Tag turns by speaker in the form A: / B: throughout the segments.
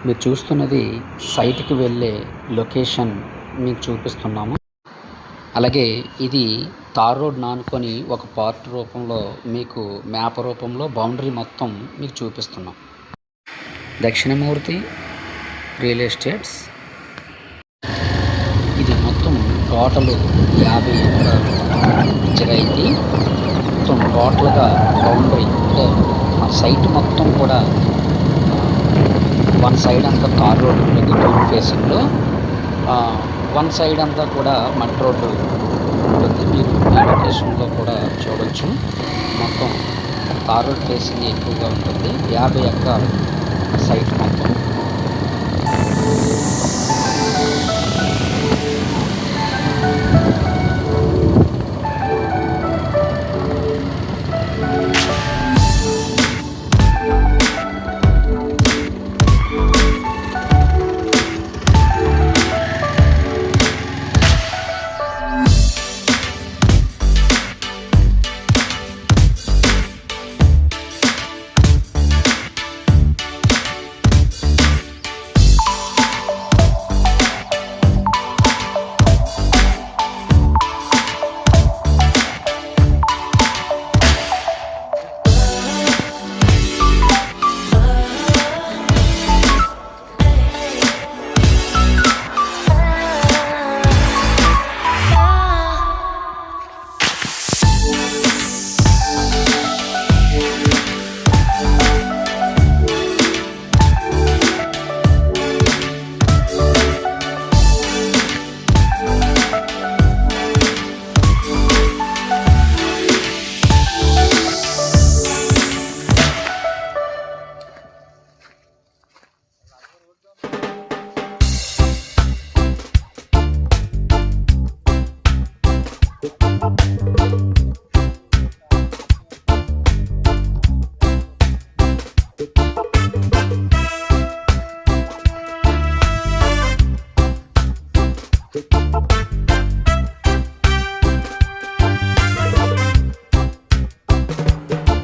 A: మీరు చూస్తున్నది సైట్‌కి వెళ్ళే లొకేషన్ మీకు చూపిస్తున్నాము. అలాగే ఇది తార్ రోడ్‌ని ఆనుకొని ఒక పార్ట్ రూపంలో మీకు మ్యాప్ రూపంలో బౌండరీ మొత్తం మీకు చూపిస్తున్నాం. Dakshinamurthy real estates. ఇది మొత్తం టోటలు 50 ఎకరాలు పంచాయతీ. మొత్తం టోటల్‌గా బౌండరీ అంటే మన సైట్ మొత్తం కూడా వన్ సైడ్ అంతా తార్ రోడ్ ఉంటుంది తూర్పు ఫేసింగ్‌లో. వన్ సైడ్ అంతా కూడా మట్టి రోడ్డు ఉంటుంది. మీరు ఈ లొకేషన్‌లో కూడా చూడొచ్చు. మొత్తం తార్ రోడ్ ఫేసింగ్ ఎక్కువగా ఉంటుంది. 50 ఎకరాలు సైట్ మొత్తం.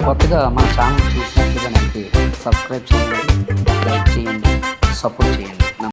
A: కొత్తగా మన ఛానల్ చూసినట్లుగా సబ్స్క్రైబ్ చేయండి, లైక్ చేయండి, సపోర్ట్ చేయండి.